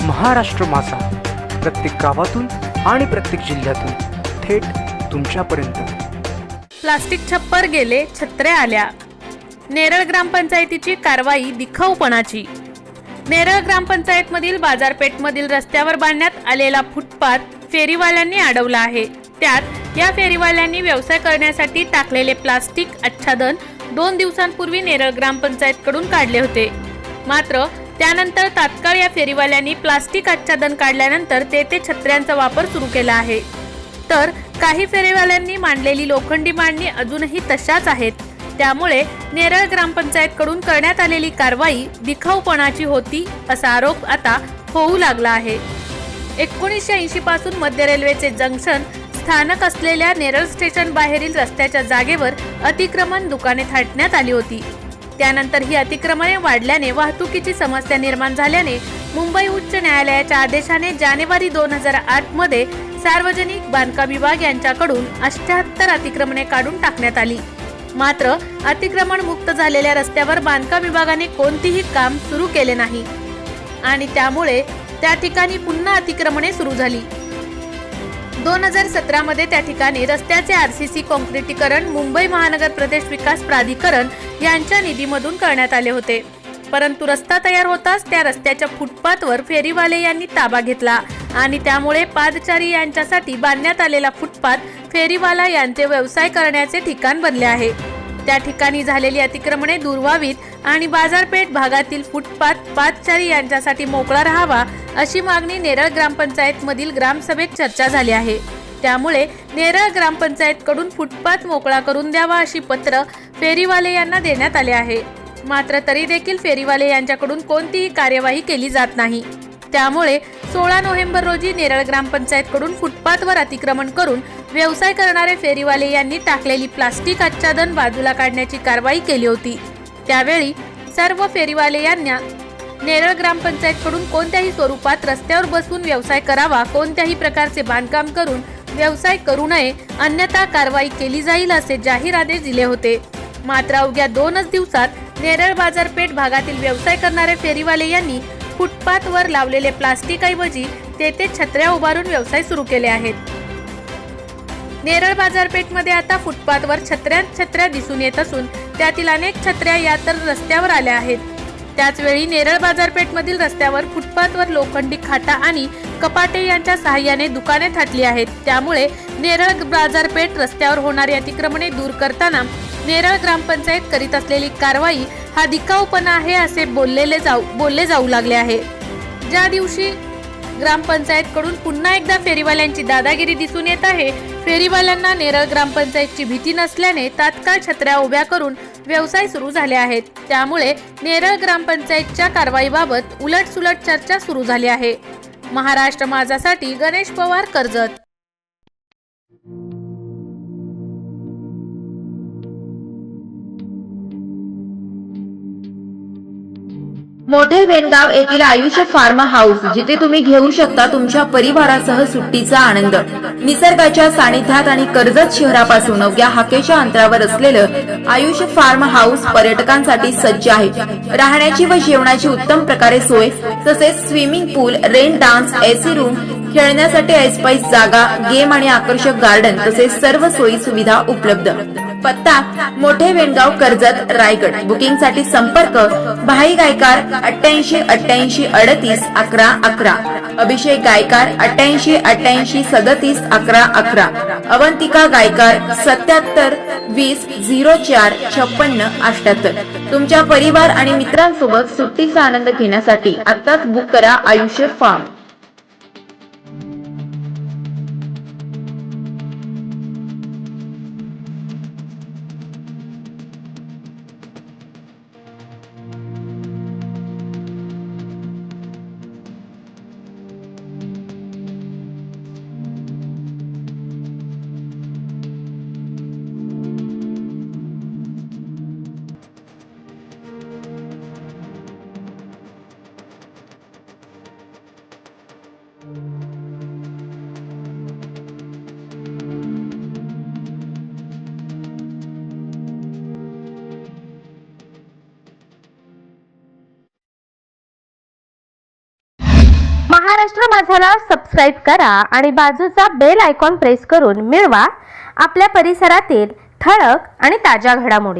महाराष्ट्र माझा, प्रत्येक गावातून आणि प्रत्येक जिल्ह्यातून थेट तुमच्यापर्यंत। प्लास्टिक छप्पर गेले, छत्र्या आल्या। नेरळ ग्रामपंचायतीची कारवाई दिखाऊपणाची। नेरळ ग्रामपंचायतमधील बाजारपेठमधील रस्त्यावर बांधण्यात आलेला फुटपाथ फेरीवाल्यांनी अडवला आहे। त्यात या फेरीवाल्यांनी व्यवसाय करण्यासाठी टाकलेले प्लास्टिक आच्छादन 2 दिवसांपूर्वी नेरळ ग्रामपंचायतकडून काढले होते। मात्र त्यानंतर तात्काळ या फेरीवाल्यांनी प्लास्टिक आच्छादन काढल्यानंतर तेथे छत्र्यांचा वापर सुरू केला आहे। तर काही फेरीवाल्यांनी मांडलेली लोखंडी मांडणी अजूनही तशाच आहेत। त्यामुळे नेरळ ग्रामपंचायतकडून करण्यात आलेली कारवाई दिखाऊपणाची होती असा आरोप आता होऊ लागला आहे। 1980 पासून मध्य रेल्वेचे जंक्शन स्थानक असलेल्या नेरळ स्टेशन बाहेरील रस्त्याच्या जागेवर अतिक्रमण दुकाने थाटण्यात आली होती। त्यानंतर ही अतिक्रमणे वाढल्याने वाहतुकीची समस्या निर्माण झाल्याने मुंबई उच्च न्यायालयाच्या आदेशाने जानेवारी 2008 मध्ये सार्वजनिक बांधकाम विभाग यांच्याकडून 78 अतिक्रमणे काढून टाकण्यात आली। मात्र अतिक्रमण मुक्त झालेल्या रस्त्यावर बांधकाम विभागाने कोणतीही काम सुरू केले नाही आणि त्यामुळे त्या ठिकाणी पुन्हा अतिक्रमणे सुरू झाली। 2017 मध्ये त्या ठिकाणी रस्त्याचे आरसीसी काँक्रिटीकरण मुंबई महानगर प्रदेश विकास प्राधिकरण यांच्या निधीमधून करण्यात आले होते। परंतु रस्ता तयार होताच त्या रस्त्याच्या फुटपाथवर फेरीवाले यांनी ताबा घेतला आणि त्यामुळे पादचारी यांच्यासाठी बांधण्यात आलेला फुटपाथ फेरीवाला यांचे व्यवसाय करण्याचे ठिकाण बनले आहे। त्या ठिकाणी झालेली अतिक्रमणे दूर व्हावीत आणि बाजारपेठ भागातील फुटपाथ पादचारी यांच्यासाठी मोकळा राहावा अशी मागणी नेरळ ग्रामपंचायत मधील ग्रामसभेत चर्चा झाली आहे। त्यामुळे नेरळ ग्रामपंचायतकडून फुटपाथ मोकळा करून द्यावा अशी पत्र फेरीवाले यांना देण्यात आले आहे। मात्र तरी देखील फेरीवाले यांच्याकडून कोणतीही कार्यवाही केली जात नाही। त्यामुळे 16 नोव्हेंबर रोजी नेरळ ग्रामपंचायतकडून फुटपाथवर अतिक्रमण करून व्यवसाय करणारे फेरीवाले यांनी टाकलेली प्लास्टिक आच्छादन बाजूला काढण्याची कारवाई केली होती। त्यावेळी सर्व फेरीवाले यांना नेरळ ग्रामपंचायतकडून कोणत्याही स्वरूपात रस्त्यावर बसून व्यवसाय करावा, कोणत्याही प्रकारचे बांधकाम करून व्यवसाय करू नये, अन्यथा कारवाई केली जाईल असे जाहीर आदेश दिले होते। मात्र अवघ्या 2च दिवसात नेरळ बाजारपेठ भागातील व्यवसाय करणारे फेरीवाले यांनी फुटपाथवर लावलेले प्लास्टिक ऐवजी तेथे छत्र्या उभारून व्यवसाय सुरू केले आहेत। नेरळ बाजारपेठमध्ये आता फुटपाथवर छत्र्या दिसून येत असून त्यातील अनेक छत्र्या या तर रस्त्यावर आल्या आहेत। त्याचवेळी नेरळ बाजारपेठमधील रस्त्यावर फुटपाथवर लोखंडी खाटा आणि कपाटे यांच्या सहाय्याने दुकाने थाटली आहेत। त्यामुळे नेरळ बाजारपेठ रस्त्यावर होणारी अतिक्रमणे दूर करताना नेरळ ग्रामपंचायत करीत असलेली कारवाई हा दिखाऊपणा आहे असे बोलले जाऊ लागले आहे। ज्या दिवशी ग्रामपंचायतकडून पुन्हा एकदा फेरीवाल्यांची दादागिरी दिसून येत आहे। फेरीवाल्यांना नेरळ ग्रामपंचायतची भीती नसल्याने तात्काळ छत्र्या उभ्या करून व्यवसाय सुरू झाले आहेत। त्यामुळे नेरळ ग्रामपंचायतच्या कारवाईबाबत उलटसुलट चर्चा सुरू झाली आहे। महाराष्ट्र माझासाठी गणेश पवार, कर्जत। मोठे वेणगाव येथील आयुष्य फार्म हाऊस, जिथे तुम्ही घेऊ शकता तुमच्या परिवारासह सुट्टीचा आनंद। निसर्गाच्या सानिध्यात आणि कर्जत शहरापासून अवघ्या हाकेच्या अंतरावर असलेलं आयुष्य फार्म हाऊस पर्यटकांसाठी सज्ज आहे। राहण्याची व जेवणाची उत्तम प्रकारे सोय, तसेच स्विमिंग पूल, रेन डान्स, एसी रूम, खेळण्यासाठी ऐसपैस जागा, गेम आणि आकर्षक गार्डन तसेच सर्व सोयी सुविधा उपलब्ध। पत्ता मोठे वेणगाव, कर्जत, रायगड। बुकिंग साठी संपर्क भाई गायकार 88 88 38 11 11, अभिषेक गायकार 88 88 37 11 11, अवंतिका गायकार 77 20 04 56 78। तुमच्या परिवार आणि मित्रांसोबत सुट्टीचा आनंद घेण्यासाठी आताच बुक करा आयुष्य फार्म। महाराष्ट्र माझाला सबस्क्राईब करा आणि बाजूचा बेल आयकॉन प्रेस करून मिळवा आपल्या परिसरातील ठळक आणि ताज्या घडामोडी।